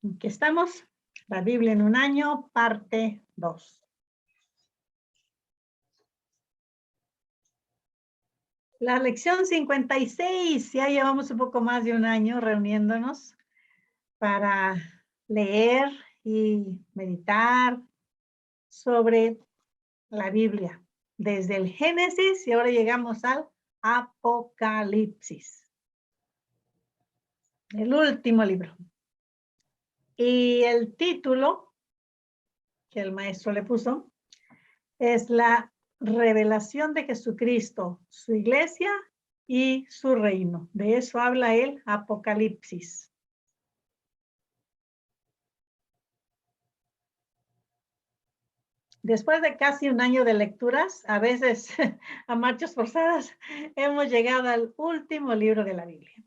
Aquí estamos, la Biblia en un año, parte 2. La lección 56, ya llevamos un poco más de un año reuniéndonos para leer y meditar sobre la Biblia, desde el Génesis y ahora llegamos al Apocalipsis, el último libro. Y el título que el maestro le puso es la revelación de Jesucristo, su iglesia y su reino. De eso habla el Apocalipsis. Después de casi un año de lecturas, a veces a marchas forzadas, hemos llegado al último libro de la Biblia.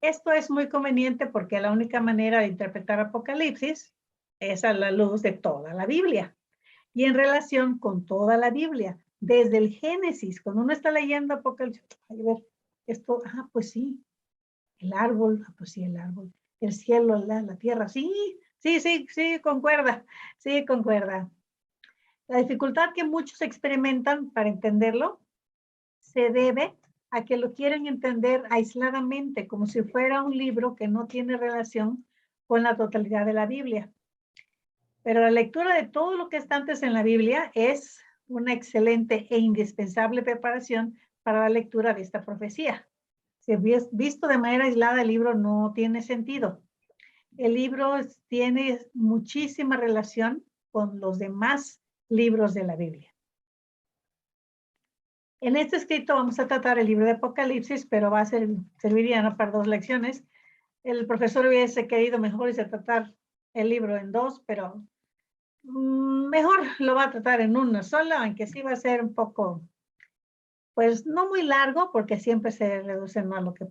Esto es muy conveniente porque la única manera de interpretar Apocalipsis es a la luz de toda la Biblia y en relación con toda la Biblia. Desde el Génesis, cuando uno está leyendo Apocalipsis, a ver, esto, pues sí, el árbol, pues sí, el árbol, el cielo, la tierra, sí, concuerda, sí, concuerda. La dificultad que muchos experimentan para entenderlo se debe a que lo quieren entender aisladamente, como si fuera un libro que no tiene relación con la totalidad de la Biblia. Pero la lectura de todo lo que está antes en la Biblia es una excelente e indispensable preparación para la lectura de esta profecía. Si visto de manera aislada, el libro no tiene sentido. El libro tiene muchísima relación con los demás libros de la Biblia. En este escrito vamos a tratar el libro de Apocalipsis, pero va a serviría ¿no? para 2 lecciones. El profesor hubiese querido mejor tratar el libro en 2, pero mejor lo va a tratar en una sola, aunque sí va a ser un poco, pues no muy largo, porque siempre se reduce ¿no? a lo que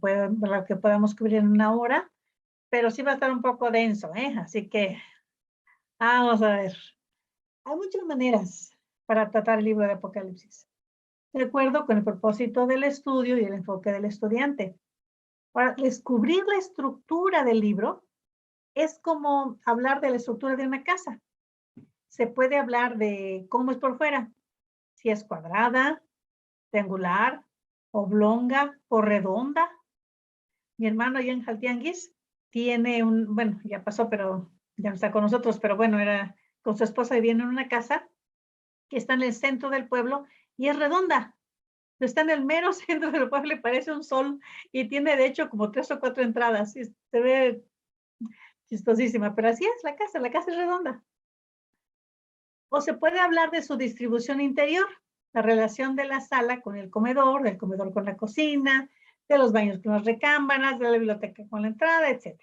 podamos cubrir en una hora, pero sí va a estar un poco denso, Así que vamos a ver. Hay muchas maneras para tratar el libro de Apocalipsis, de acuerdo con el propósito del estudio y el enfoque del estudiante. Para descubrir la estructura del libro es como hablar de la estructura de una casa. Se puede hablar de cómo es por fuera, si es cuadrada, triangular, oblonga o redonda. Mi hermano allá en Jaltianguis tiene bueno, ya pasó, pero ya no está con nosotros, pero bueno, era con su esposa viviendo en una casa que está en el centro del pueblo y es redonda. Está en el mero centro del pueblo y parece un sol y tiene de hecho como 3 o 4 entradas. Y se ve chistosísima, pero así es la casa es redonda. O se puede hablar de su distribución interior, la relación de la sala con el comedor, del comedor con la cocina, de los baños con las recámaras, de la biblioteca con la entrada, etc.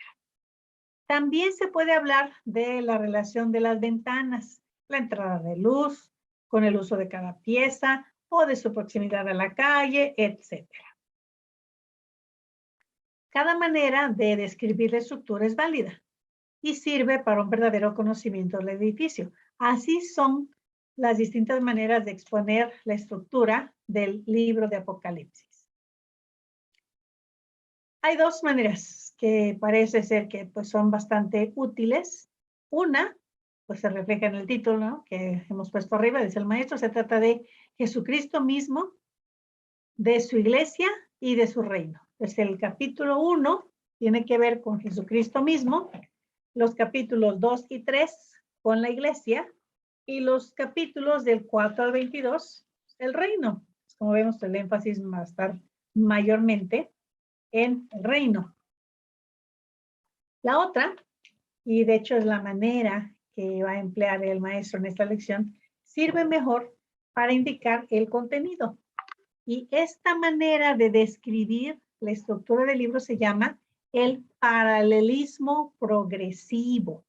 También se puede hablar de la relación de las ventanas, la entrada de luz, con el uso de cada pieza o de su proximidad a la calle, etc. Cada manera de describir la estructura es válida y sirve para un verdadero conocimiento del edificio. Así son las distintas maneras de exponer la estructura del libro de Apocalipsis. Hay 2 maneras que parece ser que pues, son bastante útiles. Una, pues se refleja en el título, ¿no? Que hemos puesto arriba, dice el maestro, se trata de Jesucristo mismo, de su iglesia y de su reino. Pues el capítulo 1 tiene que ver con Jesucristo mismo, los capítulos 2 y 3 con la iglesia y los capítulos del 4 al 22, el reino. Como vemos, el énfasis va a estar mayormente en el reino. La otra, y de hecho es la manera que va a emplear el maestro en esta lección, sirve mejor para indicar el contenido. Y esta manera de describir la estructura del libro se llama el paralelismo progresivo.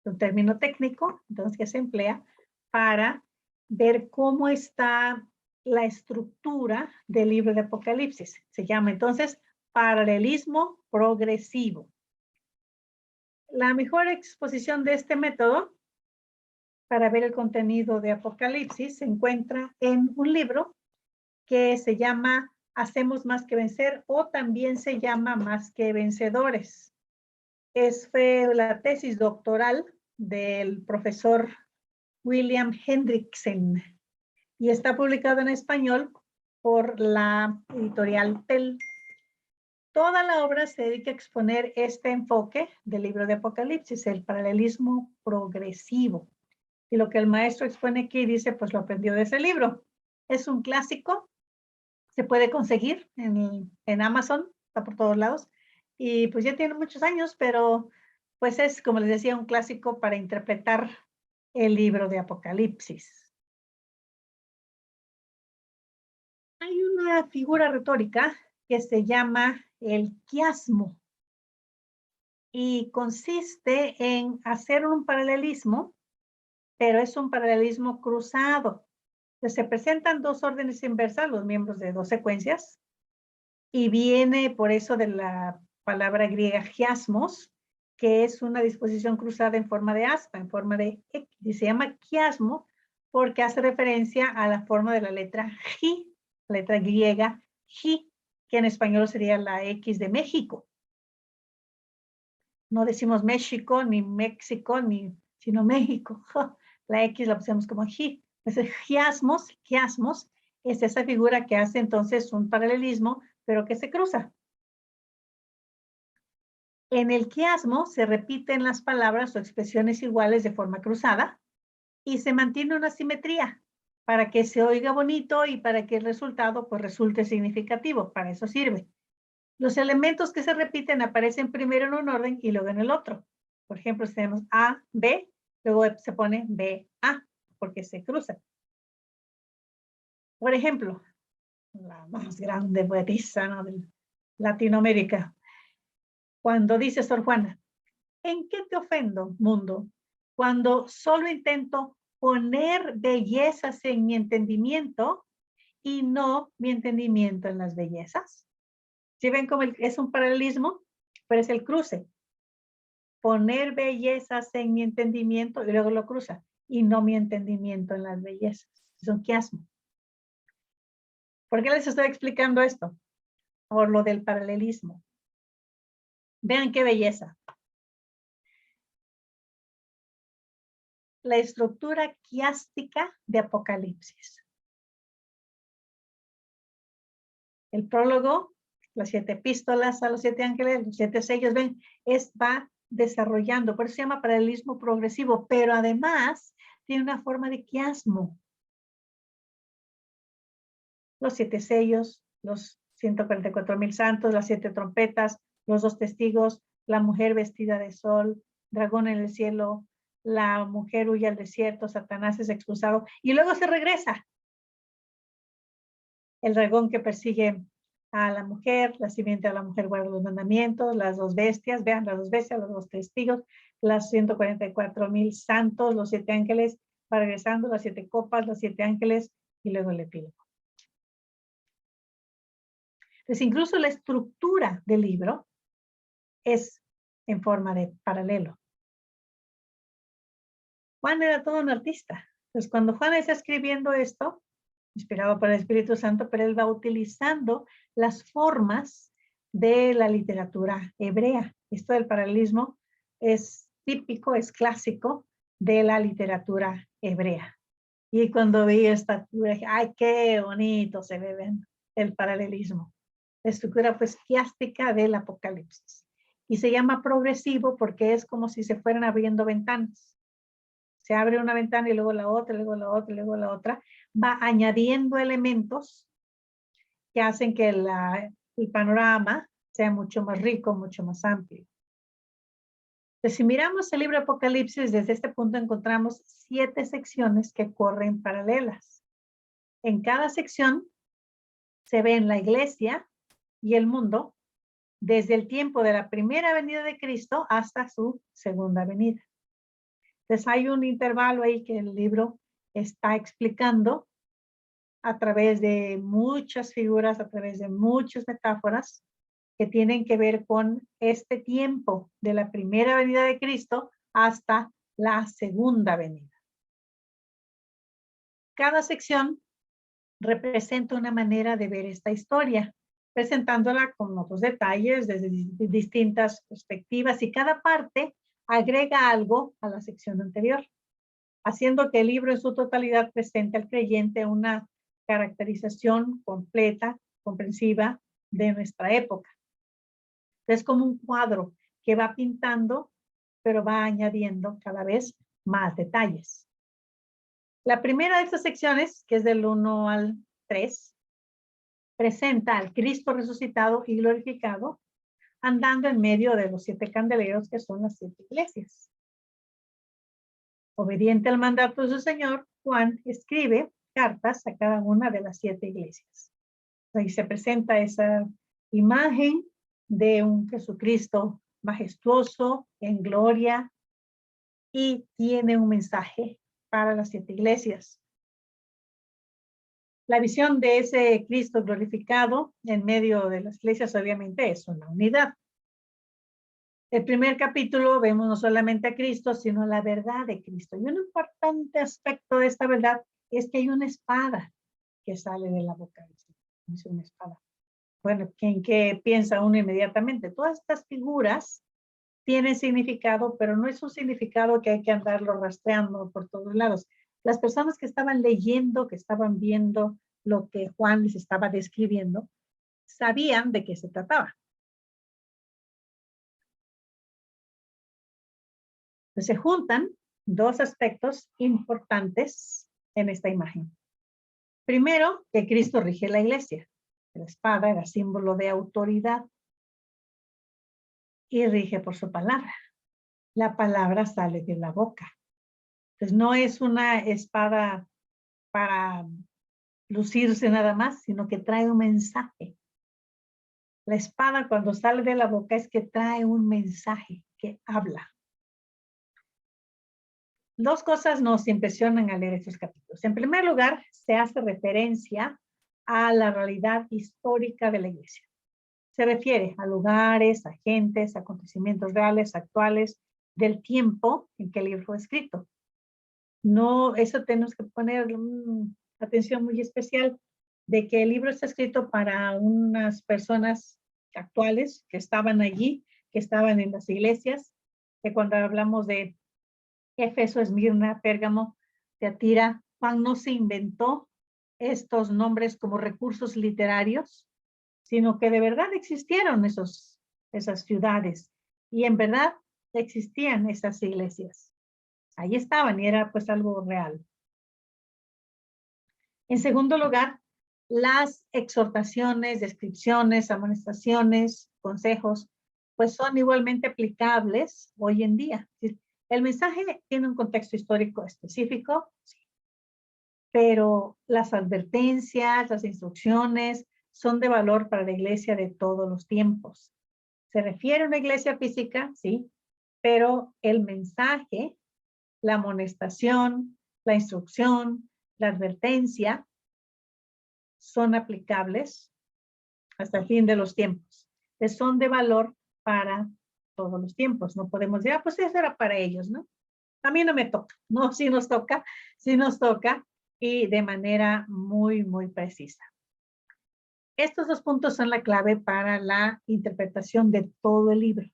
Un término técnico, entonces, que se emplea para ver cómo está la estructura del libro de Apocalipsis. Se llama entonces paralelismo progresivo. La mejor exposición de este método para ver el contenido de Apocalipsis se encuentra en un libro que se llama Hacemos más que vencer o también se llama Más que vencedores. Fue la tesis doctoral del profesor William Hendrickson y está publicado en español por la editorial TEL. Toda la obra se dedica a exponer este enfoque del libro de Apocalipsis, el paralelismo progresivo. Y lo que el maestro expone aquí, dice, pues lo aprendió de ese libro. Es un clásico, se puede conseguir en Amazon, está por todos lados, y pues ya tiene muchos años, pero pues es, como les decía, un clásico para interpretar el libro de Apocalipsis. Hay una figura retórica que se llama el quiasmo y consiste en hacer un paralelismo, pero es un paralelismo cruzado. Entonces, se presentan dos órdenes inversas, los miembros de dos secuencias, y viene por eso de la palabra griega chiasmos, que es una disposición cruzada en forma de aspa, en forma de X, y se llama quiasmo porque hace referencia a la forma de la letra J, letra griega J, que en español sería la X de México. No decimos México, ni México, sino México. La X la pusimos como J. Entonces, chiasmos es esa figura que hace entonces un paralelismo, pero que se cruza. En el quiasmo se repiten las palabras o expresiones iguales de forma cruzada y se mantiene una simetría para que se oiga bonito y para que el resultado pues resulte significativo. Para eso sirve. Los elementos que se repiten aparecen primero en un orden y luego en el otro. Por ejemplo, si tenemos A, B, luego se pone B, A, porque se cruzan. Por ejemplo, la más grande poetisa, ¿no?, de Latinoamérica, cuando dice Sor Juana, ¿en qué te ofendo, mundo? Cuando solo intento poner bellezas en mi entendimiento y no mi entendimiento en las bellezas. ¿Sí ven cómo es un paralelismo? Pero es el cruce. Poner bellezas en mi entendimiento y luego lo cruza. Y no mi entendimiento en las bellezas. Es un quiasmo. ¿Por qué les estoy explicando esto? Por lo del paralelismo. Vean qué belleza. La estructura quiástica de Apocalipsis. El prólogo, las 7 epístolas a los 7 ángeles, los 7 sellos, ven, va desarrollando, por eso se llama paralelismo progresivo, pero además tiene una forma de quiasmo. Los 7 sellos, los 144,000 santos, las 7 trompetas, los 2 testigos, la mujer vestida de sol, dragón en el cielo, la mujer huye al desierto, Satanás es expulsado y luego se regresa. El dragón que persigue a la mujer, la simiente a la mujer guarda los mandamientos, las 2 bestias, vean las 2 bestias, los 2 testigos, las 144,000 santos, los 7 ángeles, va regresando, las 7 copas, los 7 ángeles y luego el epílogo. Entonces, incluso la estructura del libro es en forma de paralelo. Juan era todo un artista. Entonces, cuando Juan está escribiendo esto, inspirado por el Espíritu Santo, pero él va utilizando las formas de la literatura hebrea. Esto del paralelismo es típico, es clásico de la literatura hebrea. Y cuando vi esta, dije, ¡ay, qué bonito se ve el paralelismo! La estructura pues quiástica del Apocalipsis. Y se llama progresivo porque es como si se fueran abriendo ventanas. Se abre una ventana y luego la otra, luego la otra, luego la otra. Va añadiendo elementos que hacen que el panorama sea mucho más rico, mucho más amplio. Entonces, si miramos el libro de Apocalipsis, desde este punto encontramos 7 secciones que corren paralelas. En cada sección se ven la iglesia y el mundo desde el tiempo de la primera venida de Cristo hasta su segunda venida. Entonces hay un intervalo ahí que el libro está explicando a través de muchas figuras, a través de muchas metáforas que tienen que ver con este tiempo de la primera venida de Cristo hasta la segunda venida. Cada sección representa una manera de ver esta historia. presentándola con otros detalles desde distintas perspectivas y cada parte agrega algo a la sección anterior, haciendo que el libro en su totalidad presente al creyente una caracterización completa, comprensiva de nuestra época. Es como un cuadro que va pintando, pero va añadiendo cada vez más detalles. La primera de estas secciones, que es del 1 al 3, presenta al Cristo resucitado y glorificado, andando en medio de los 7 candeleros que son las 7 iglesias. Obediente al mandato de su Señor, Juan escribe cartas a cada una de las 7 iglesias. Ahí se presenta esa imagen de un Jesucristo majestuoso, en gloria, y tiene un mensaje para las 7 iglesias. La visión de ese Cristo glorificado en medio de las iglesias obviamente es una unidad. El primer capítulo vemos no solamente a Cristo, sino la verdad de Cristo. Y un importante aspecto de esta verdad es que hay una espada que sale de la boca de Cristo. Es una espada. Bueno, ¿en qué piensa uno inmediatamente? Todas estas figuras tienen significado, pero no es un significado que hay que andarlo rastreando por todos lados. Las personas que estaban leyendo, que estaban viendo lo que Juan les estaba describiendo, sabían de qué se trataba. Entonces, se juntan dos aspectos importantes en esta imagen. Primero, que Cristo rige la iglesia. La espada era símbolo de autoridad y rige por su palabra. La palabra sale de la boca. Entonces, no es una espada para lucirse nada más, sino que trae un mensaje. La espada cuando sale de la boca es que trae un mensaje que habla. Dos cosas nos impresionan al leer estos capítulos. En primer lugar, se hace referencia a la realidad histórica de la iglesia. Se refiere a lugares, a gentes, acontecimientos reales, actuales, del tiempo en que el libro fue escrito. No, eso tenemos que poner atención muy especial de que el libro está escrito para unas personas actuales que estaban allí, que estaban en las iglesias, que cuando hablamos de Éfeso, Esmirna, Pérgamo, Teatira, Juan no se inventó estos nombres como recursos literarios, sino que de verdad existieron esas ciudades y en verdad existían esas iglesias. Ahí estaban y era pues algo real. En segundo lugar, las exhortaciones, descripciones, amonestaciones, consejos, pues son igualmente aplicables hoy en día. El mensaje tiene un contexto histórico específico, sí, pero las advertencias, las instrucciones son de valor para la iglesia de todos los tiempos. Se refiere a una iglesia física, sí, pero el mensaje, la amonestación, la instrucción, la advertencia son aplicables hasta el fin de los tiempos. Son de valor para todos los tiempos. No podemos decir, pues eso era para ellos, ¿no? A mí no me toca. No, sí nos toca y de manera muy, muy precisa. Estos dos puntos son la clave para la interpretación de todo el libro.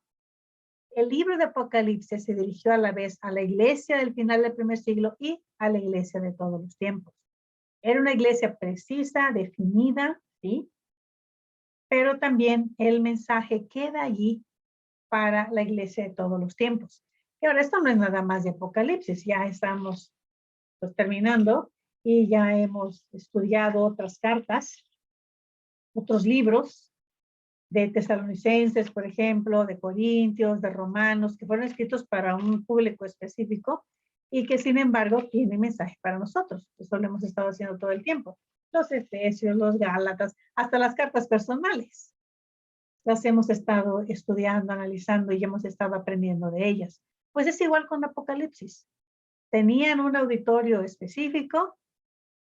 El libro de Apocalipsis se dirigió a la vez a la iglesia del final del primer siglo y a la iglesia de todos los tiempos. Era una iglesia precisa, definida, ¿sí? Pero también el mensaje queda allí para la iglesia de todos los tiempos. Y ahora esto no es nada más de Apocalipsis, ya estamos pues, terminando y ya hemos estudiado otras cartas, otros libros de Tesalonicenses, por ejemplo, de Corintios, de Romanos, que fueron escritos para un público específico y que sin embargo tienen mensaje para nosotros. Eso lo hemos estado haciendo todo el tiempo. Los Efesios, los Gálatas, hasta las cartas personales. Las hemos estado estudiando, analizando y hemos estado aprendiendo de ellas. Pues es igual con Apocalipsis. Tenían un auditorio específico,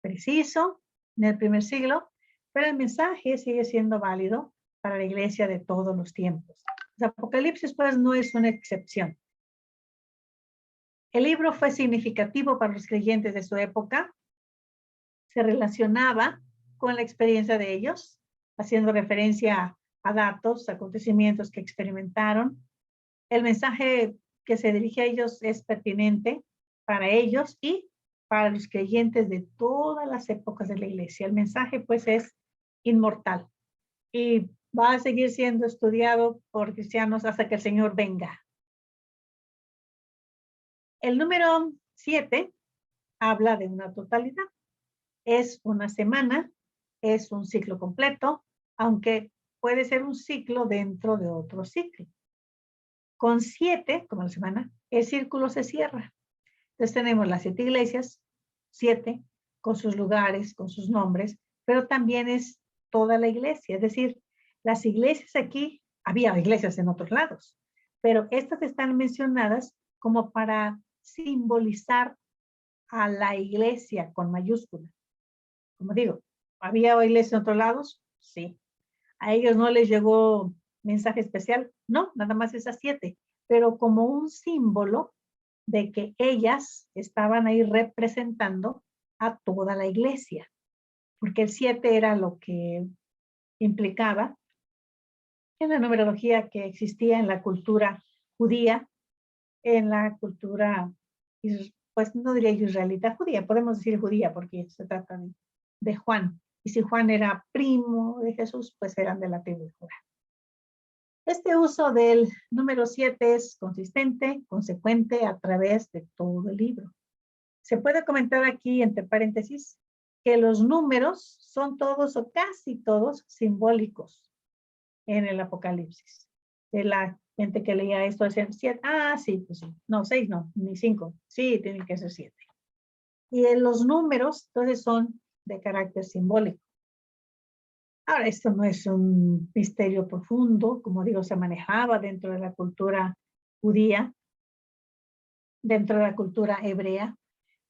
preciso, en el primer siglo, pero el mensaje sigue siendo válido para la iglesia de todos los tiempos. El Apocalipsis, pues, no es una excepción. El libro fue significativo para los creyentes de su época. Se relacionaba con la experiencia de ellos, haciendo referencia a datos, acontecimientos que experimentaron. El mensaje que se dirige a ellos es pertinente para ellos y para los creyentes de todas las épocas de la iglesia. El mensaje pues es inmortal y va a seguir siendo estudiado por cristianos hasta que el Señor venga. El número 7 habla de una totalidad. Es una semana, es un ciclo completo, aunque puede ser un ciclo dentro de otro ciclo. Con 7, como la semana, el círculo se cierra. Entonces tenemos las 7 iglesias, 7, con sus lugares, con sus nombres, pero también es toda la iglesia. Es decir, las iglesias aquí, había iglesias en otros lados, pero estas están mencionadas como para simbolizar a la iglesia con mayúscula. Como digo, ¿había iglesias en otros lados? Sí. ¿A ellos no les llegó mensaje especial? No, nada más esas 7, pero como un símbolo de que ellas estaban ahí representando a toda la iglesia, porque el 7 era lo que implicaba en la numerología que existía en la cultura judía, en la cultura, pues no diría israelita, judía, podemos decir judía porque se trata de Juan. Y si Juan era primo de Jesús, pues eran de la tribu de Judá. Este uso del número 7 es consistente, consecuente a través de todo el libro. Se puede comentar aquí, entre paréntesis, que los números son todos o casi todos simbólicos en el Apocalipsis. De la gente que leía esto decían 7, sí, pues sí. No, 6 no, ni 5. Sí, tienen que ser 7. Y en los números, entonces, son de carácter simbólico. Ahora, esto no es un misterio profundo, como digo, se manejaba dentro de la cultura judía, dentro de la cultura hebrea,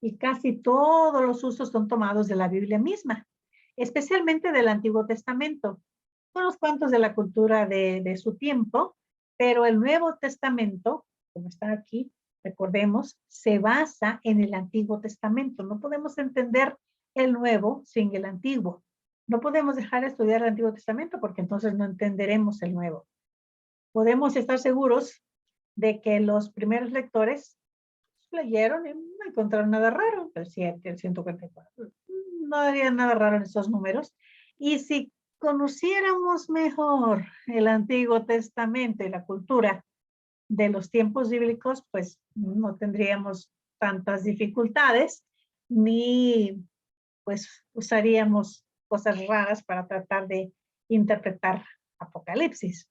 y casi todos los usos son tomados de la Biblia misma, especialmente del Antiguo Testamento, unos cuantos de la cultura de su tiempo, pero el Nuevo Testamento, como está aquí, recordemos, se basa en el Antiguo Testamento. No podemos entender el Nuevo sin el Antiguo. No podemos dejar de estudiar el Antiguo Testamento porque entonces no entenderemos el Nuevo. Podemos estar seguros de que los primeros lectores leyeron y no encontraron nada raro, el 7, el 144. No había nada raro en esos números. Y si conociéramos mejor el Antiguo Testamento y la cultura de los tiempos bíblicos, pues no tendríamos tantas dificultades, ni pues usaríamos cosas raras para tratar de interpretar Apocalipsis.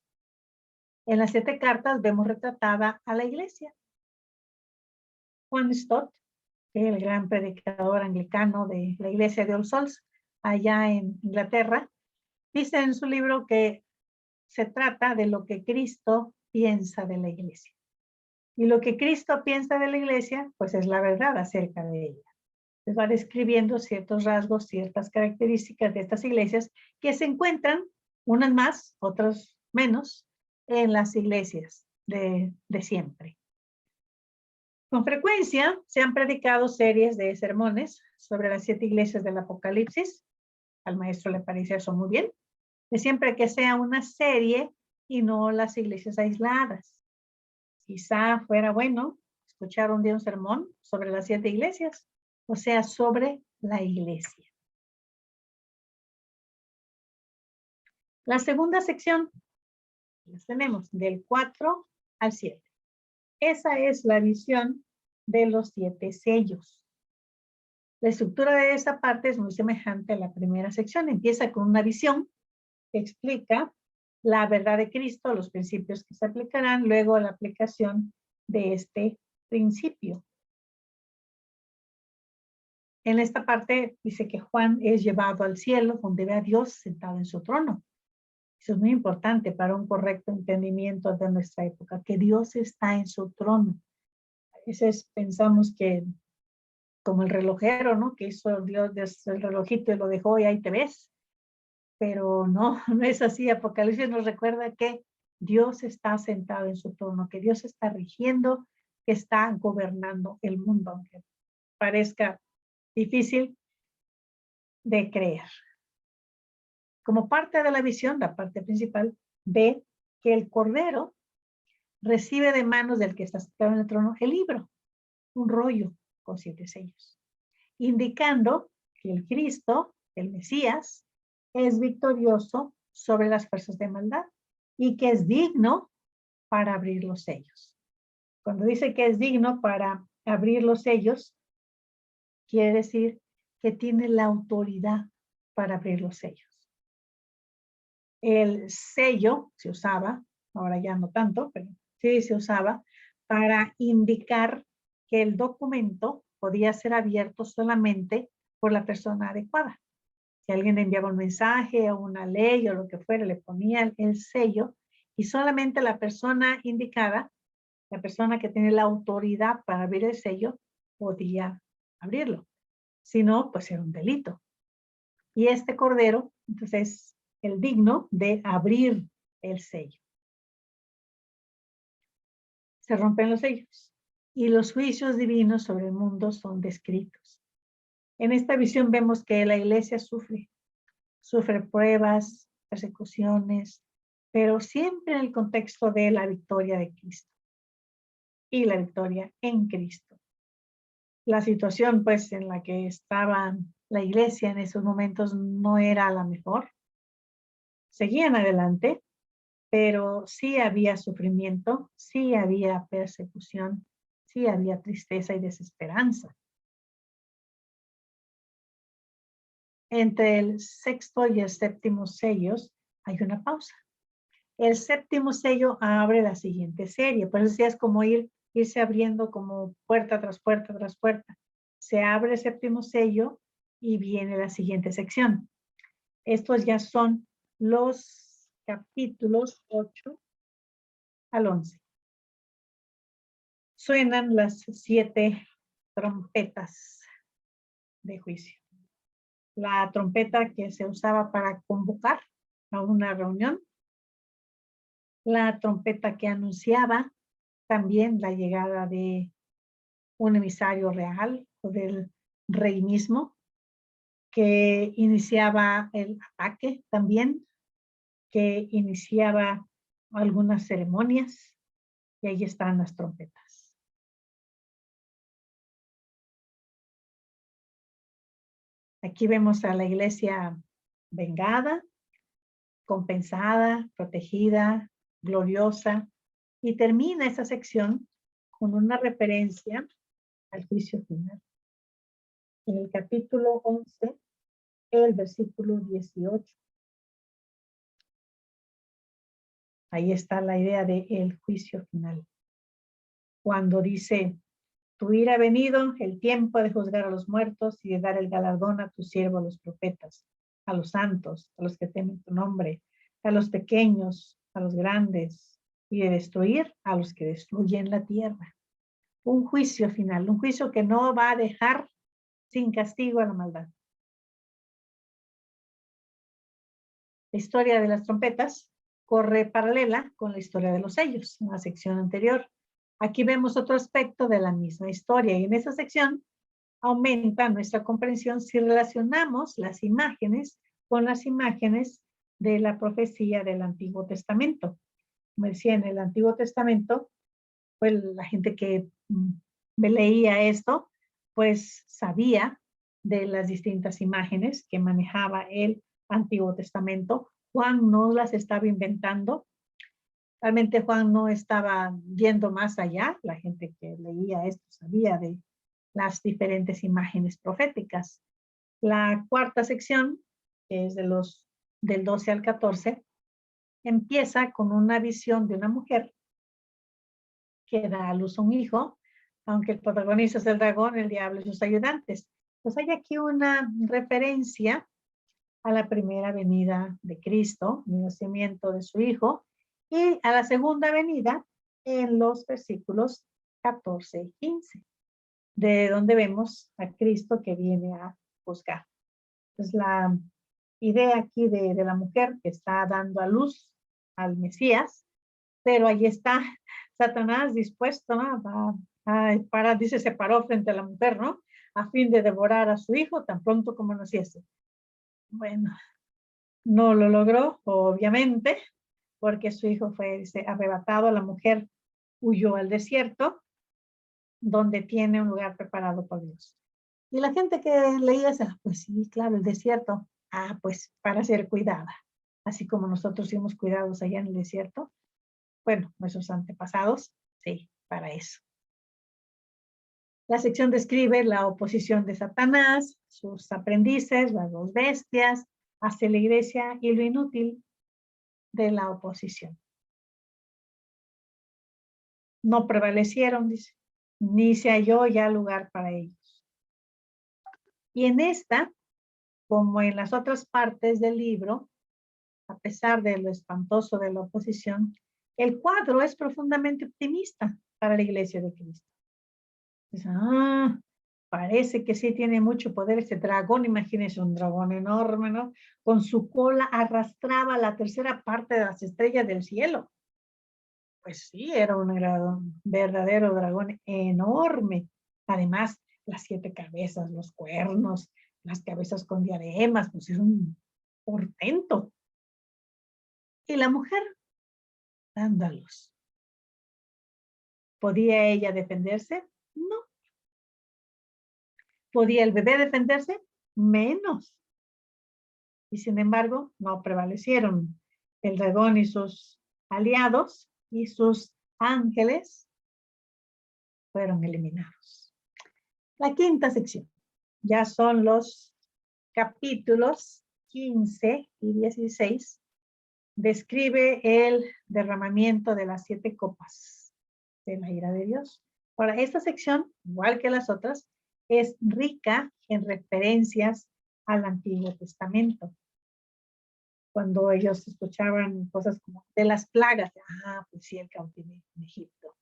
En las 7 cartas vemos retratada a la iglesia. Juan Stott, el gran predicador anglicano de la iglesia de All Souls, allá en Inglaterra, dice en su libro que se trata de lo que Cristo piensa de la iglesia. Y lo que Cristo piensa de la iglesia, pues es la verdad acerca de ella. Les va describiendo ciertos rasgos, ciertas características de estas iglesias que se encuentran, unas más, otras menos, en las iglesias de siempre. Con frecuencia se han predicado series de sermones sobre las 7 iglesias del Apocalipsis. Al maestro le parece eso muy bien. De siempre que sea una serie y no las iglesias aisladas. Quizá fuera bueno escuchar un día un sermón sobre las 7 iglesias, o sea, sobre la iglesia. La segunda sección, las tenemos del 4 al 7. Esa es la visión de los 7 sellos. La estructura de esa parte es muy semejante a la primera sección. Empieza con una visión que explica la verdad de Cristo, los principios que se aplicarán, luego la aplicación de este principio. En esta parte dice que Juan es llevado al cielo, donde ve a Dios sentado en su trono. Eso es muy importante para un correcto entendimiento de nuestra época, que Dios está en su trono. A veces pensamos que, como el relojero, ¿no? Que hizo Dios el relojito y lo dejó y ahí te ves. Pero no, no es así. Apocalipsis nos recuerda que Dios está sentado en su trono, que Dios está rigiendo, que está gobernando el mundo, aunque parezca difícil de creer. Como parte de la visión, la parte principal, ve que el Cordero recibe de manos del que está sentado en el trono el libro, un rollo con 7 sellos, indicando que el Cristo, el Mesías, es victorioso sobre las fuerzas de maldad y que es digno para abrir los sellos. Cuando dice que es digno para abrir los sellos, quiere decir que tiene la autoridad para abrir los sellos. El sello se usaba, ahora ya no tanto, pero sí se usaba para indicar que el documento podía ser abierto solamente por la persona adecuada. Si alguien enviaba un mensaje o una ley o lo que fuera, le ponía el sello y solamente la persona indicada, la persona que tiene la autoridad para abrir el sello, podía abrirlo. Si no, pues era un delito. Y este cordero, entonces, el digno de abrir el sello. Se rompen los sellos y los juicios divinos sobre el mundo son descritos. En esta visión vemos que la iglesia sufre pruebas, persecuciones, pero siempre en el contexto de la victoria de Cristo y la victoria en Cristo. La situación, pues, en la que estaba la iglesia en esos momentos no era la mejor. Seguían adelante, pero sí había sufrimiento, sí había persecución, sí había tristeza y desesperanza. Entre el sexto y el séptimo sellos hay una pausa. El séptimo sello abre la siguiente serie, por eso es como irse abriendo como puerta tras puerta tras puerta. Se abre el séptimo sello y viene la siguiente sección. Estos ya son los capítulos 8 al 11. Suenan las 7 trompetas de juicio. La trompeta que se usaba para convocar a una reunión. La trompeta que anunciaba también la llegada de un emisario real o del rey mismo, que iniciaba el ataque también, que iniciaba algunas ceremonias, y ahí están las trompetas. Aquí vemos a la iglesia vengada, compensada, protegida, gloriosa, y termina esa sección con una referencia al juicio final. En el capítulo 11, el versículo 18. Ahí está la idea de el juicio final. Cuando dice, tu ira ha venido, el tiempo de juzgar a los muertos y de dar el galardón a tus siervos los profetas, a los santos, a los que temen tu nombre, a los pequeños, a los grandes, y de destruir a los que destruyen la tierra. Un juicio final, un juicio que no va a dejar sin castigo a la maldad. La historia de las trompetas corre paralela con la historia de los sellos, en la sección anterior. Aquí vemos otro aspecto de la misma historia y en esa sección aumenta nuestra comprensión si relacionamos las imágenes con las imágenes de la profecía del Antiguo Testamento. Como decía, en el Antiguo Testamento, pues la gente que leía esto, pues sabía de las distintas imágenes que manejaba el Antiguo Testamento. Juan no las estaba inventando. Realmente Juan no estaba viendo más allá. La gente que leía esto sabía de las diferentes imágenes proféticas. La cuarta sección, que es del 12 al 14, empieza con una visión de una mujer que da a luz a un hijo, aunque el protagonista es el dragón, el diablo y sus ayudantes. Pues hay aquí una referencia a la primera venida de Cristo, el nacimiento de su hijo, y a la segunda venida en los versículos 14 y 15, de donde vemos a Cristo que viene a juzgar. Es la idea aquí de la mujer que está dando a luz al Mesías, pero ahí está Satanás dispuesto, ¿no? Dice, se paró frente a la mujer, ¿no? A fin de devorar a su hijo tan pronto como naciese. Bueno, No lo logró, obviamente, porque su hijo fue arrebatado. La mujer huyó al desierto, donde tiene un lugar preparado por Dios. Y la gente que leía decía, pues sí, claro, el desierto. Pues para ser cuidada. Así como nosotros fuimos cuidados allá en el desierto. Bueno, nuestros antepasados, sí, para eso. La sección describe la oposición de Satanás, sus aprendices, las dos bestias, hacia la iglesia y lo inútil de la oposición. No prevalecieron, dice, ni se halló ya lugar para ellos. Y en esta, como en las otras partes del libro, a pesar de lo espantoso de la oposición, el cuadro es profundamente optimista para la iglesia de Cristo. Dice, parece que sí tiene mucho poder este dragón. Imagínense un dragón enorme, ¿no? Con su cola arrastraba la tercera parte de las estrellas del cielo. Pues sí, era un verdadero dragón enorme. Además, las 7 cabezas, los cuernos, las cabezas con diademas, pues es un portento. Y la mujer dando a luz. ¿Podía ella defenderse? No. ¿Podía el bebé defenderse? Menos. Y sin embargo, no prevalecieron. El dragón y sus aliados y sus ángeles fueron eliminados. La quinta sección. Ya son los capítulos 15 y 16. Describe el derramamiento de las 7 copas de la ira de Dios. Ahora, esta sección, igual que las otras, es rica en referencias al Antiguo Testamento. Cuando ellos escuchaban cosas como de las plagas, pues sí, el cautiverio en Egipto.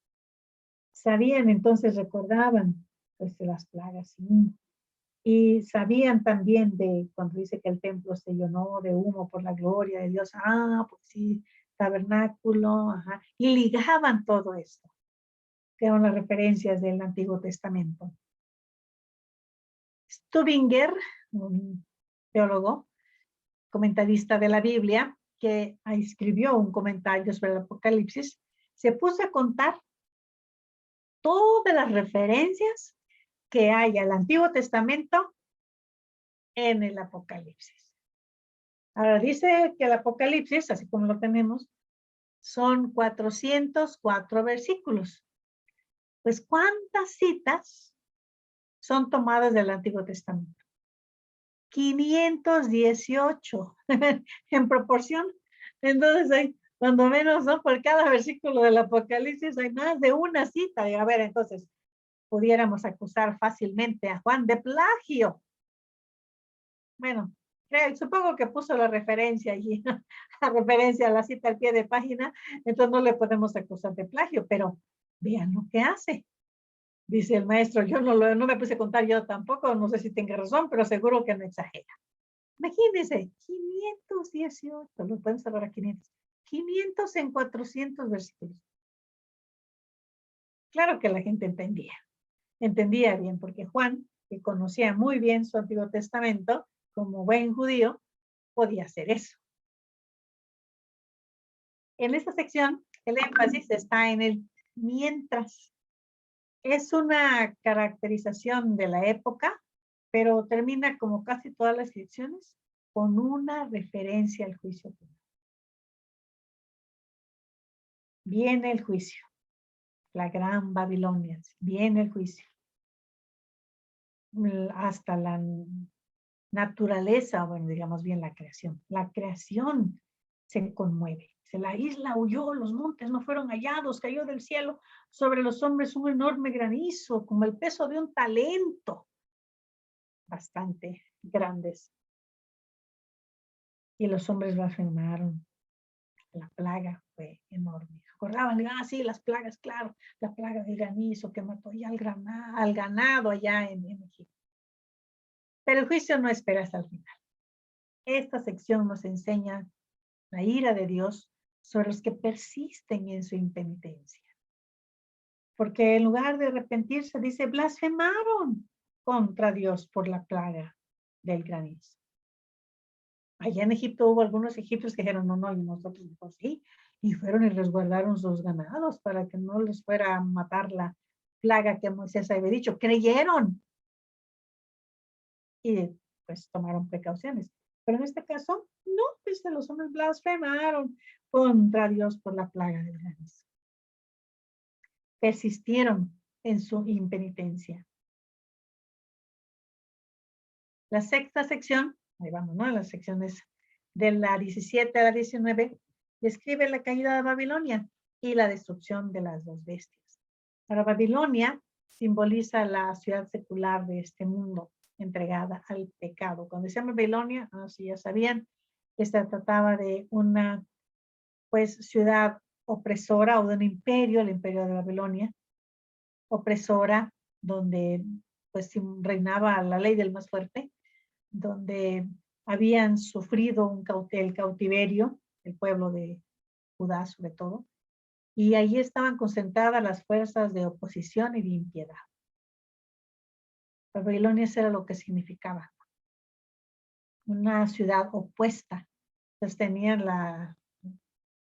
Sabían, entonces recordaban, pues, de las plagas, sí. Y sabían también de cuando dice que el templo se llenó de humo por la gloria de Dios. Pues sí, tabernáculo, y ligaban todo esto, que eran las referencias del Antiguo Testamento. Stübinger, un teólogo, comentarista de la Biblia, que escribió un comentario sobre el Apocalipsis, se puso a contar todas las referencias que hay al Antiguo Testamento en el Apocalipsis. Ahora dice que el Apocalipsis, así como lo tenemos, son 404 versículos. Pues, ¿cuántas citas son tomadas del Antiguo Testamento? 518 en proporción. Entonces hay, cuando menos, ¿no? Por cada versículo del Apocalipsis hay más de una cita. A ver, entonces, pudiéramos acusar fácilmente a Juan de plagio. Bueno, supongo que puso la referencia allí, la referencia a la cita al pie de página, entonces no le podemos acusar de plagio, pero vean lo que hace. Dice el maestro, yo no me puse a contar yo tampoco, no sé si tenga razón, pero seguro que no exagera. Imagínense, 518, lo pueden cerrar a 500. 500 en 400 versículos. Claro que la gente entendía bien, porque Juan, que conocía muy bien su Antiguo Testamento, como buen judío, podía hacer eso. En esta sección, el énfasis está en el mientras. Es una caracterización de la época, pero termina, como casi todas las secciones, con una referencia al juicio final. Viene el juicio, la gran Babilonia, viene el juicio. Hasta la naturaleza, bueno, digamos bien la creación. La creación se conmueve. La isla huyó, los montes no fueron hallados, cayó del cielo sobre los hombres un enorme granizo, como el peso de un talento. Bastante grandes. Y los hombres blasfemaron. La plaga fue enorme. Acordaban, sí, las plagas, claro, la plaga del granizo que mató ya al ganado allá en Egipto. Pero el juicio no espera hasta el final. Esta sección nos enseña la ira de Dios sobre los que persisten en su impenitencia. Porque en lugar de arrepentirse, dice, blasfemaron contra Dios por la plaga del granizo. Allá en Egipto hubo algunos egipcios que dijeron, no, no, y nosotros dijimos, sí, y fueron y resguardaron sus ganados para que no les fuera a matar la plaga que Moisés había dicho. Creyeron y pues tomaron precauciones. Pero en este caso, no, pues los hombres blasfemaron contra Dios por la plaga del granizo. Persistieron en su impenitencia. La sexta sección, ahí vamos, ¿no? Las secciones de la 17 a la 19, describe la caída de Babilonia y la destrucción de las dos bestias. Para Babilonia simboliza la ciudad secular de este mundo, entregada al pecado. Cuando decían Babilonia, si ya sabían, que se trataba de una pues ciudad opresora o de un imperio, el imperio de Babilonia, opresora, donde pues reinaba la ley del más fuerte, donde habían sufrido el cautiverio, el pueblo de Judá sobre todo, y allí estaban concentradas las fuerzas de oposición y de impiedad. Babilonia era lo que significaba. Una ciudad opuesta. Entonces tenían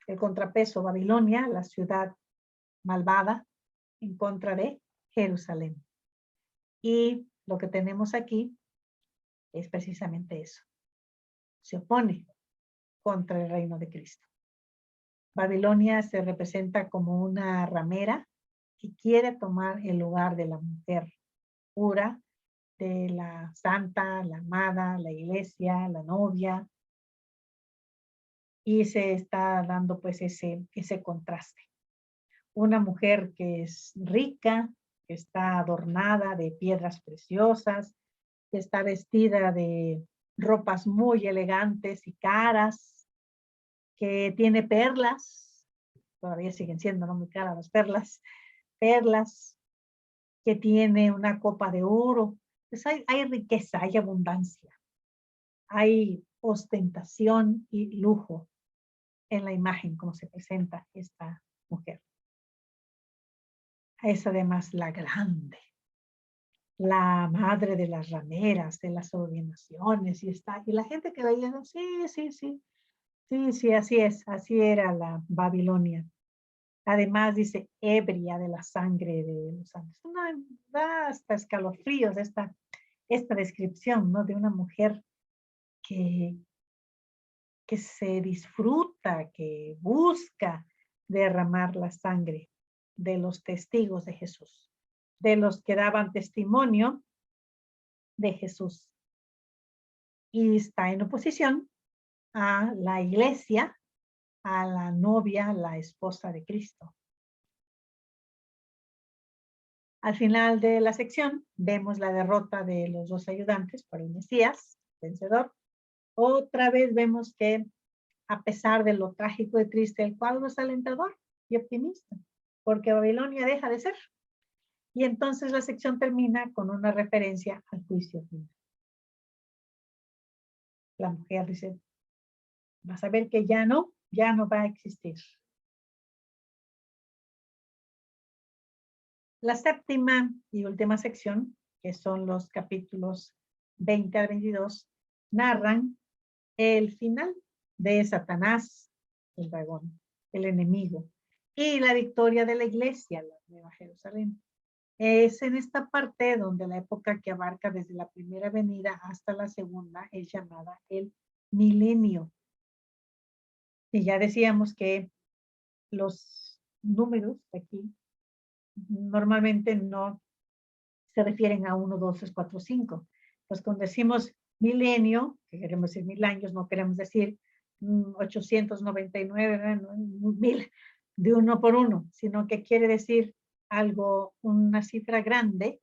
el contrapeso Babilonia, la ciudad malvada, en contra de Jerusalén. Y lo que tenemos aquí es precisamente eso. Se opone contra el reino de Cristo. Babilonia se representa como una ramera que quiere tomar el lugar de la mujer pura, de la santa, la amada, la iglesia, la novia. Y se está dando pues ese contraste. Una mujer que es rica, que está adornada de piedras preciosas, que está vestida de ropas muy elegantes y caras, que tiene perlas, todavía siguen siendo no muy caras las perlas, que tiene una copa de oro. Pues hay riqueza, hay abundancia, hay ostentación y lujo en la imagen como se presenta esta mujer. Es además la grande, la madre de las rameras, de las abominaciones, y la gente que veía, sí, así era la Babilonia. Además dice, ebria de la sangre de los santos. Da hasta escalofríos esta descripción, ¿no? De una mujer que se disfruta, que busca derramar la sangre de los testigos de Jesús, de los que daban testimonio de Jesús. Y está en oposición a la iglesia, a la novia, la esposa de Cristo. Al final de la sección vemos la derrota de los dos ayudantes por el Mesías, vencedor. Otra vez vemos que a pesar de lo trágico y triste, el cuadro es alentador y optimista, porque Babilonia deja de ser. Y entonces la sección termina con una referencia al juicio final. La mujer dice, vas a ver que ya no va a existir. La séptima y última sección, que son los capítulos 20 al 22, narran el final de Satanás, el dragón, el enemigo, y la victoria de la iglesia, la Nueva Jerusalén. Es en esta parte donde la época que abarca desde la primera venida hasta la segunda es llamada el milenio. Y ya decíamos que los números aquí normalmente no se refieren a 1, 2, 3, 4, 5. Pues cuando decimos milenio, que queremos decir 1000 años, no queremos decir 899, 1000 de uno por uno, sino que quiere decir algo, una cifra grande,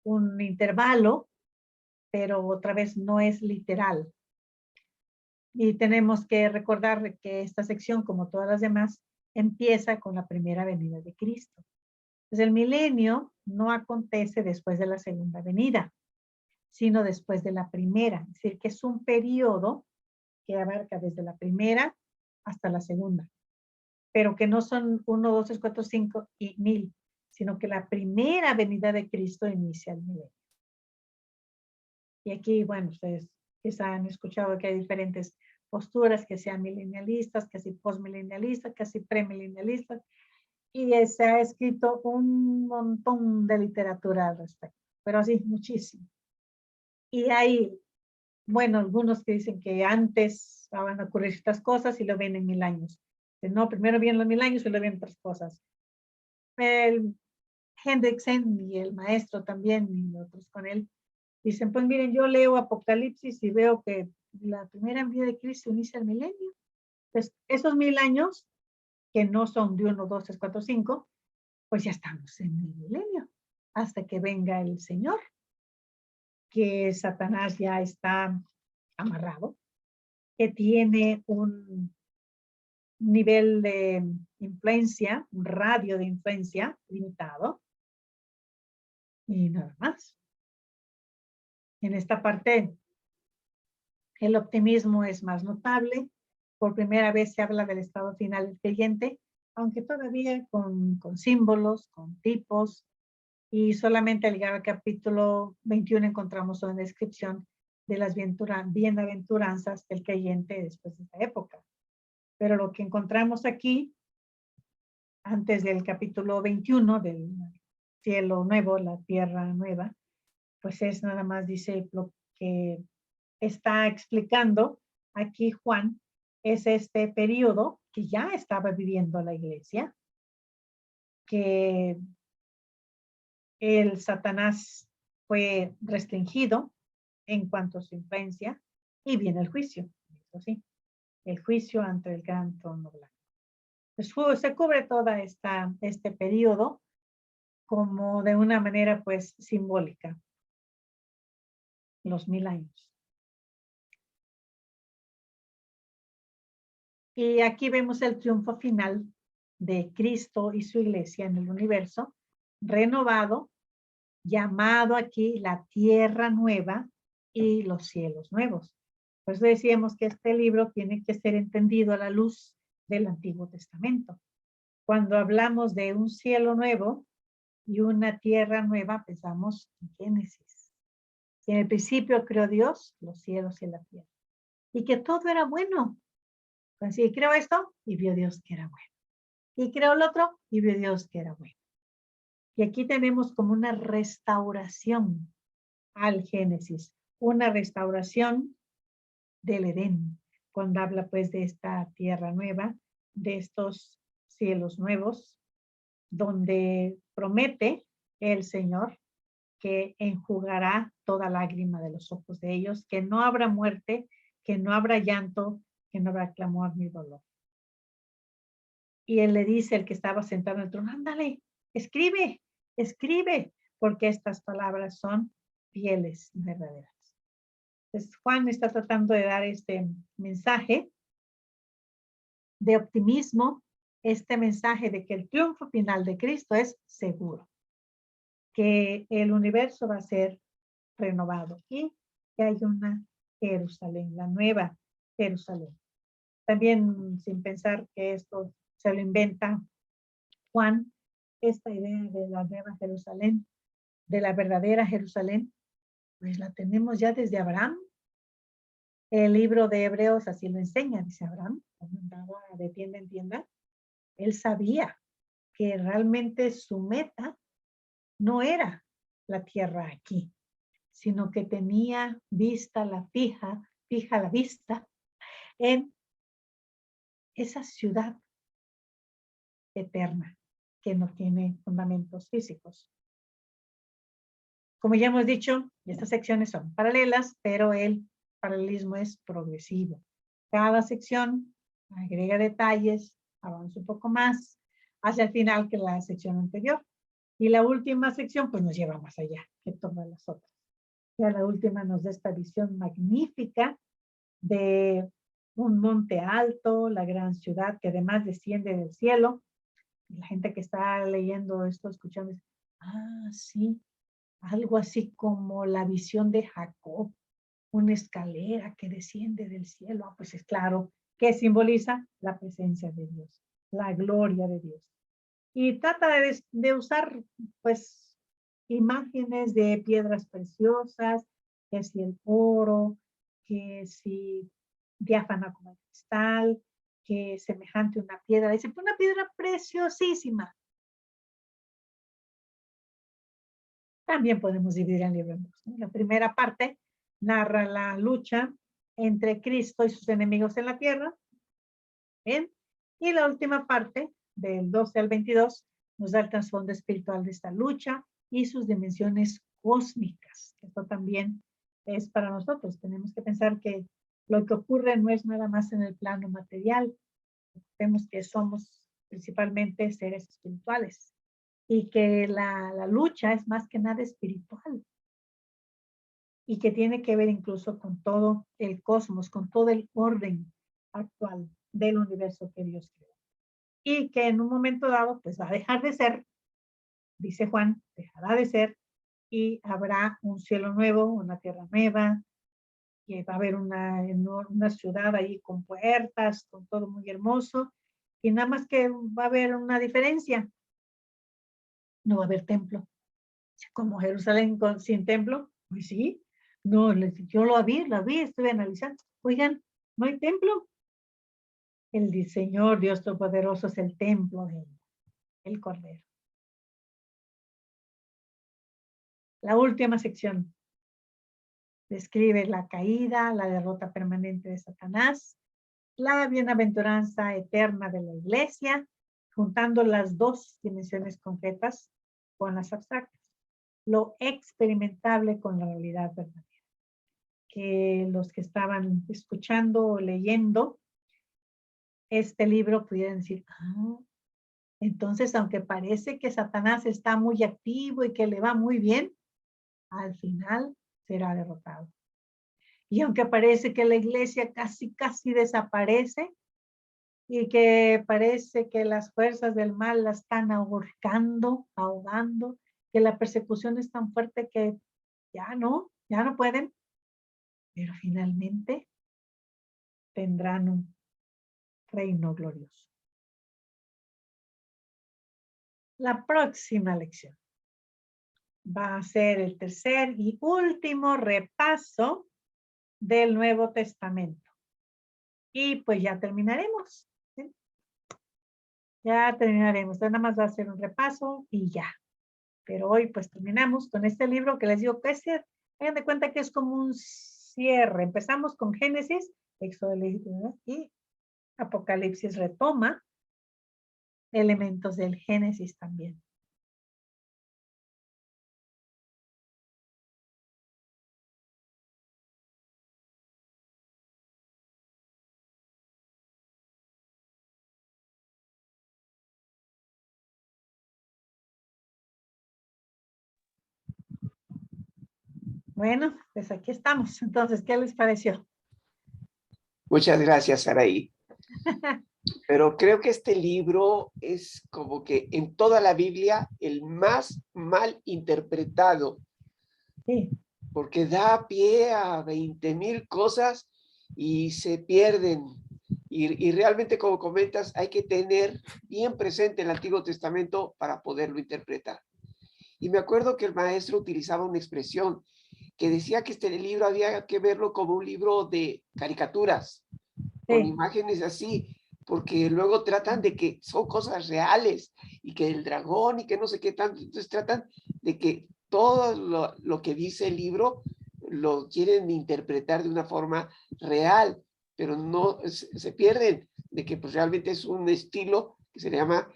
un intervalo, pero otra vez no es literal. Y tenemos que recordar que esta sección, como todas las demás, empieza con la primera venida de Cristo. Entonces el milenio no acontece después de la segunda venida, sino después de la primera. Es decir, que es un periodo que abarca desde la primera hasta la segunda, pero que no son 1, 2, 3, 4, 5 y 1000, sino que la primera venida de Cristo inicia el milenio. Y aquí, bueno, ustedes quizá han escuchado que hay diferentes posturas, que sean milenialistas, que si postmilenialistas, que si premilenialistas, y se ha escrito un montón de literatura al respecto, pero sí, muchísimo. Y hay, bueno, algunos que dicen que antes van a ocurrir estas cosas y lo ven en 1000 años. Que no, primero vienen los 1000 años y luego vienen otras cosas. El Hendrickson y el maestro también, y otros con él, dicen, pues miren, yo leo Apocalipsis y veo que la primera venida de Cristo inicia el milenio. Pues esos 1000 años, que no son de 1, 2, 3, 4, 5, pues ya estamos en el milenio, hasta que venga el Señor, que Satanás ya está amarrado, que tiene un nivel de influencia, un radio de influencia limitado, y nada más. En esta parte, el optimismo es más notable. Por primera vez se habla del estado final del creyente, aunque todavía con símbolos, con tipos, y solamente al llegar al capítulo 21 encontramos una descripción de las bienaventuranzas del creyente después de esta época. Pero lo que encontramos aquí, antes del capítulo 21, del cielo nuevo, la tierra nueva, pues es nada más, dice, lo que está explicando aquí Juan, es este periodo que ya estaba viviendo la iglesia, que el Satanás fue restringido en cuanto a su influencia, y viene el juicio, eso sí, el juicio ante el gran trono blanco. Pues se cubre toda este periodo como de una manera pues simbólica, los 1000 años. Y aquí vemos el triunfo final de Cristo y su iglesia en el universo, renovado, llamado aquí la tierra nueva y los cielos nuevos. Por eso decíamos que este libro tiene que ser entendido a la luz del Antiguo Testamento. Cuando hablamos de un cielo nuevo y una tierra nueva, pensamos en Génesis. En el principio creó Dios los cielos y la tierra. Y que todo era bueno. Así creó esto y vio Dios que era bueno. Y creó el otro y vio Dios que era bueno. Y aquí tenemos como una restauración al Génesis, una restauración del Edén, cuando habla pues de esta tierra nueva, de estos cielos nuevos, donde promete el Señor que enjugará toda lágrima de los ojos de ellos, que no habrá muerte, que no habrá llanto, que no habrá clamor ni dolor. Y él le dice, el que estaba sentado en el trono, ándale, escribe, escribe, porque estas palabras son fieles y verdaderas. Entonces, Juan está tratando de dar este mensaje de optimismo, este mensaje de que el triunfo final de Cristo es seguro, que el universo va a ser renovado y que hay una Jerusalén, la nueva Jerusalén. También sin pensar que esto se lo inventa Juan, esta idea de la nueva Jerusalén, de la verdadera Jerusalén, pues la tenemos ya desde Abraham. El libro de Hebreos así lo enseña, dice Abraham, cuando andaba de tienda en tienda, él sabía que realmente su meta no era la tierra aquí, sino que tenía vista la fija la vista en esa ciudad eterna que no tiene fundamentos físicos. Como ya hemos dicho, estas secciones son paralelas, pero el paralelismo es progresivo. Cada sección agrega detalles, avanza un poco más hacia el final que la sección anterior. Y la última sección pues nos lleva más allá que todas las otras. Ya la última nos da esta visión magnífica de un monte alto, la gran ciudad que además desciende del cielo. La gente que está leyendo esto, escuchando, dice, sí, algo así como la visión de Jacob, una escalera que desciende del cielo. Pues es claro que simboliza la presencia de Dios, la gloria de Dios. Y trata de usar, pues, imágenes de piedras preciosas, que si el oro, que si diáfana como el cristal, que es semejante a una piedra. Dice, una piedra preciosísima. También podemos dividir el libro en dos, ¿no? La primera parte narra la lucha entre Cristo y sus enemigos en la tierra. Bien. Y la última parte, del 12 al 22, nos da el trasfondo espiritual de esta lucha y sus dimensiones cósmicas. Esto también es para nosotros. Tenemos que pensar que lo que ocurre no es nada más en el plano material. Vemos que somos principalmente seres espirituales y que la lucha es más que nada espiritual y que tiene que ver incluso con todo el cosmos, con todo el orden actual del universo que Dios creó. Y que en un momento dado, pues va a dejar de ser, dice Juan, dejará de ser, y habrá un cielo nuevo, una tierra nueva, que va a haber una ciudad ahí con puertas, con todo muy hermoso, y nada más que va a haber una diferencia, no va a haber templo. Como Jerusalén sin templo, pues sí, no, yo lo vi, estuve analizando, oigan, no hay templo. El Señor Dios Todopoderoso es el templo del Cordero. La última sección describe la caída, la derrota permanente de Satanás, la bienaventuranza eterna de la iglesia, juntando las dos dimensiones concretas con las abstractas, lo experimentable con la realidad verdadera. Que los que estaban escuchando o leyendo este libro pudieran decir, entonces aunque parece que Satanás está muy activo y que le va muy bien, al final será derrotado. Y aunque parece que la iglesia casi desaparece y que parece que las fuerzas del mal la están ahogando, que la persecución es tan fuerte que ya no pueden, pero finalmente tendrán un reino glorioso. La próxima lección va a ser el tercer y último repaso del Nuevo Testamento. Y pues ya terminaremos. ¿Sí? Ya terminaremos. Entonces, nada más va a ser un repaso y ya. Pero hoy pues terminamos con este libro que les digo que es, hagan de cuenta que es como un cierre. Empezamos con Génesis, Éxodo y Apocalipsis retoma elementos del Génesis también. Bueno, pues aquí estamos. Entonces, ¿qué les pareció? Muchas gracias, Saraí. Pero creo que este libro es como que en toda la Biblia el más mal interpretado. Sí. Porque da pie a 20,000 cosas y se pierden. Y realmente, como comentas, hay que tener bien presente el Antiguo Testamento para poderlo interpretar. Y me acuerdo que el maestro utilizaba una expresión que decía que este libro había que verlo como un libro de caricaturas, con imágenes así, porque luego tratan de que son cosas reales y que el dragón y que no sé qué tanto. Entonces tratan de que todo lo que dice el libro lo quieren interpretar de una forma real, pero no se pierden de que pues realmente es un estilo que se llama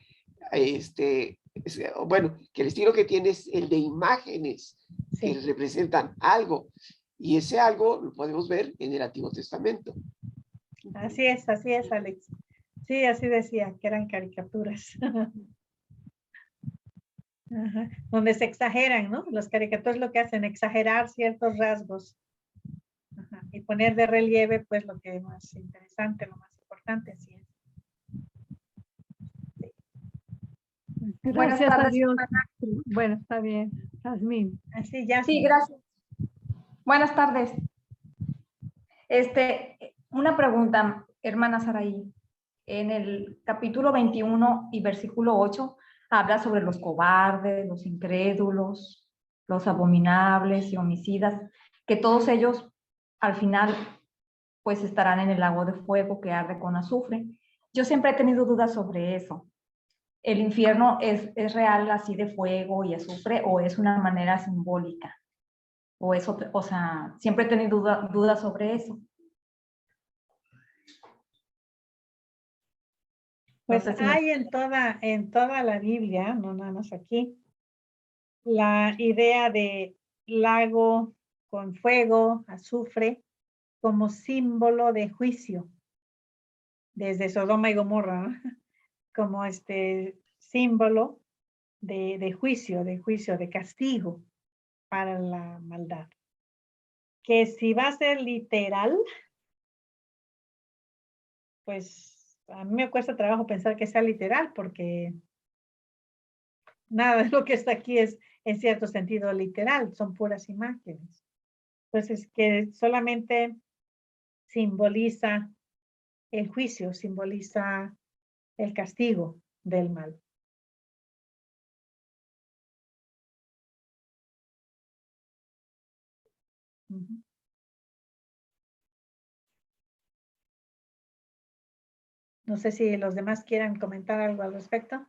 bueno, que el estilo que tiene es el de imágenes que representan algo, y ese algo lo podemos ver en el Antiguo Testamento. Así es, Alex. Sí, así decía, que eran caricaturas. Ajá. Donde se exageran, ¿no? Las caricaturas lo que hacen, exagerar ciertos rasgos. Ajá. Y poner de relieve, pues, lo que es más interesante, lo más importante, así es. Gracias a Dios. Bueno, está bien. Jazmín. Así ya. Sí, gracias. Buenas tardes. Una pregunta, hermana Saraí. En el capítulo 21 y versículo 8 habla sobre los cobardes, los incrédulos, los abominables y homicidas, que todos ellos al final pues estarán en el lago de fuego que arde con azufre. Yo siempre he tenido dudas sobre eso. ¿El infierno es real así de fuego y azufre o es una manera simbólica? O sea, siempre he tenido dudas sobre eso. Pues No sé si me- hay en toda la Biblia, no nada más aquí, la idea de lago con fuego, azufre, como símbolo de juicio, desde Sodoma y Gomorra, ¿no? Como símbolo de juicio, de castigo para la maldad. Que si va a ser literal, pues a mí me cuesta trabajo pensar que sea literal, porque nada de lo que está aquí es en cierto sentido literal, son puras imágenes. Entonces, que solamente simboliza el juicio, simboliza el castigo del mal. Ujú. No sé si los demás quieran comentar algo al respecto.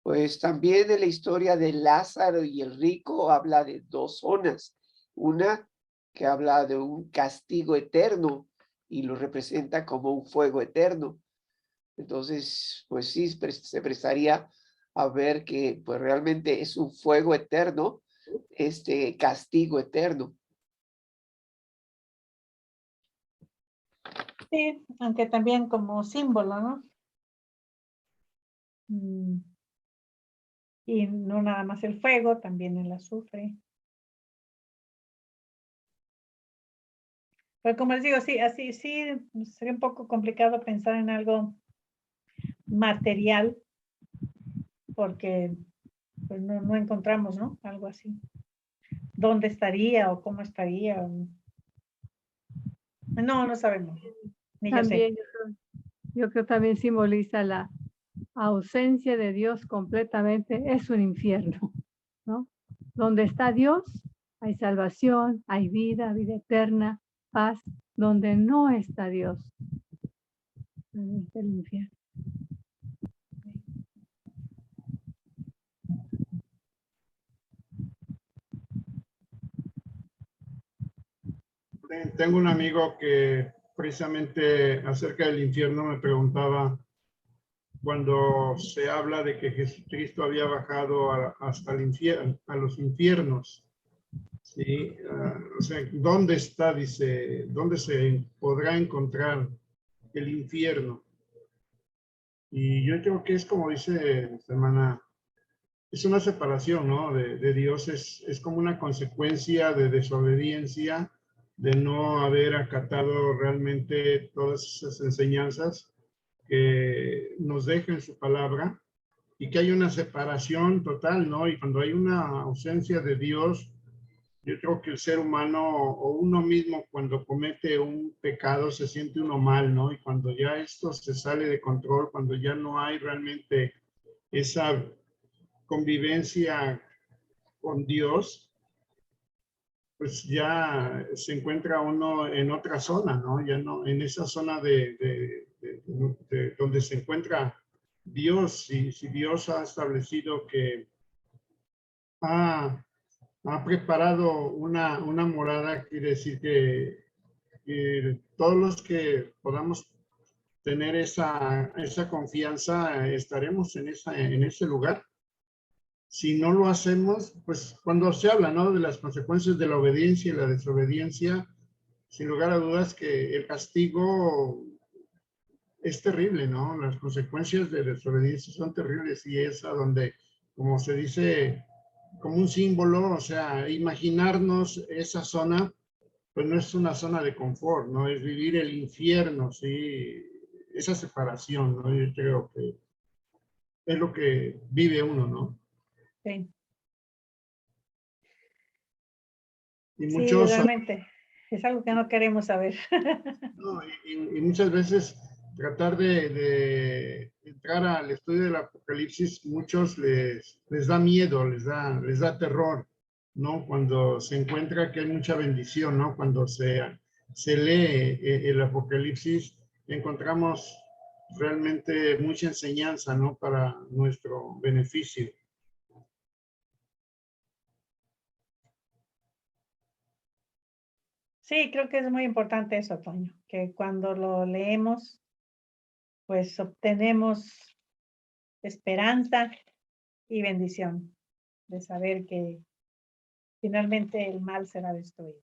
Pues también en la historia de Lázaro y el rico habla de dos zonas. Una que habla de un castigo eterno y lo representa como un fuego eterno. Entonces, pues sí, se prestaría a ver que pues realmente es un fuego eterno, este castigo eterno. Sí, aunque también como símbolo, ¿no? Mm, y no nada más el fuego, también el azufre. Pero como les digo, sí, así sí sería un poco complicado pensar en algo material, porque pues no encontramos, ¿no? Algo así. ¿Dónde estaría o cómo estaría? No sabemos, ni yo sé. También yo creo también simboliza la ausencia de Dios completamente, es un infierno, ¿no? Donde está Dios, hay salvación, hay vida, vida eterna, paz. Donde no está Dios, ahí está el infierno. Tengo un amigo que precisamente acerca del infierno me preguntaba cuando se habla de que Jesucristo había bajado hasta el infierno, a los infiernos. ¿Sí? O sea, ¿dónde está? Dice, ¿dónde se podrá encontrar el infierno? Y yo creo que es como dice esta hermana, es una separación, ¿no? De Dios, es como una consecuencia de desobediencia, de no haber acatado realmente todas esas enseñanzas que nos deja en su palabra y que hay una separación total, ¿no? Y cuando hay una ausencia de Dios, yo creo que el ser humano o uno mismo cuando comete un pecado se siente uno mal, ¿no? Y cuando ya esto se sale de control, cuando ya no hay realmente esa convivencia con Dios, pues ya se encuentra uno en otra zona, ¿no? Ya no, en esa zona de donde se encuentra Dios, si Dios ha establecido que ha preparado una morada, quiere decir que todos los que podamos tener esa confianza, estaremos en ese lugar. Si no lo hacemos, pues cuando se habla, ¿no? De las consecuencias de la obediencia y la desobediencia, sin lugar a dudas que el castigo es terrible, ¿no? Las consecuencias de desobediencia son terribles y es a donde, como se dice, como un símbolo, o sea, imaginarnos esa zona, pues no es una zona de confort, ¿no? Es vivir el infierno, ¿sí? Esa separación, ¿no? Yo creo que es lo que vive uno, ¿no? Sí, Y sí, muchos realmente. Es algo que no queremos saber. no, y muchas veces tratar de entrar al estudio del Apocalipsis, muchos les da miedo, les da terror. ¿no? Cuando se encuentra que hay mucha bendición, ¿no? Cuando se lee el Apocalipsis, encontramos realmente mucha enseñanza, ¿no? Para nuestro beneficio. Sí, creo que es muy importante eso, Toño, que cuando lo leemos, pues obtenemos esperanza y bendición de saber que finalmente el mal será destruido.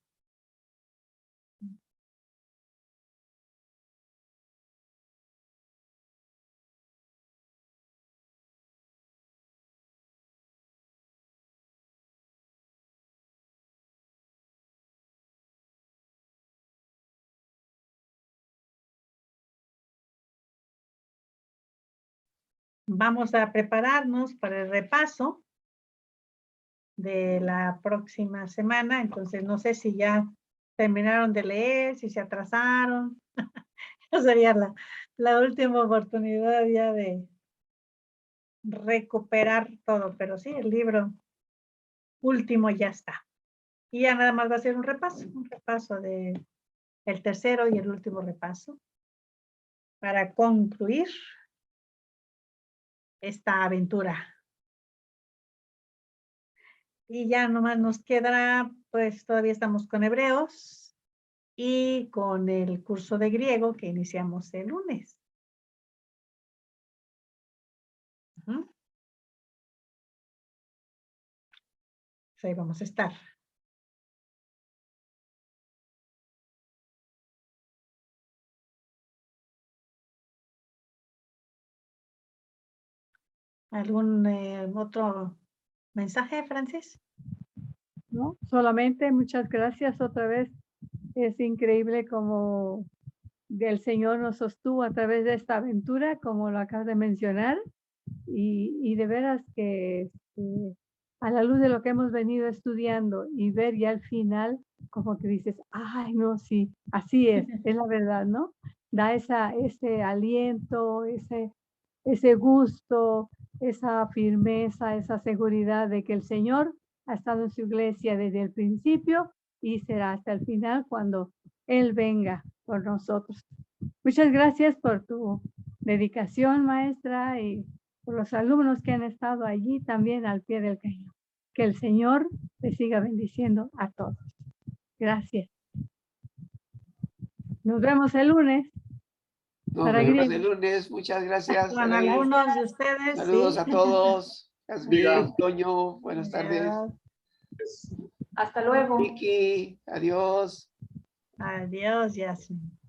Vamos a prepararnos para el repaso de la próxima semana. Entonces, no sé si ya terminaron de leer, si se atrasaron. Sería la última oportunidad ya de recuperar todo, pero sí, el libro último ya está. Y ya nada más va a ser un repaso de el tercero y el último repaso para concluir esta aventura. Y ya nomás nos quedará, pues todavía estamos con Hebreos y con el curso de griego que iniciamos el lunes. Pues ahí vamos a estar. ¿Algún otro mensaje, Francis? ¿No? Solamente muchas gracias otra vez. Es increíble como el Señor nos sostuvo a través de esta aventura, como lo acabas de mencionar, y de veras que a la luz de lo que hemos venido estudiando y ver ya al final, como que dices, ay, no, sí, así es la verdad, ¿no? Da ese aliento, ese gusto, esa firmeza, esa seguridad de que el Señor ha estado en su iglesia desde el principio y será hasta el final cuando Él venga por nosotros. Muchas gracias por tu dedicación, maestra, y por los alumnos que han estado allí también al pie del cañón. Que el Señor te siga bendiciendo a todos. Gracias. Nos vemos el lunes. Nos Para vemos griego. el lunes. Muchas gracias, Con Anaí. algunos de ustedes, Saludos sí. a todos. Jasmine, Bien. Toño, buenas tardes. Hasta luego. Vicky, adiós. Adiós, Yasmin.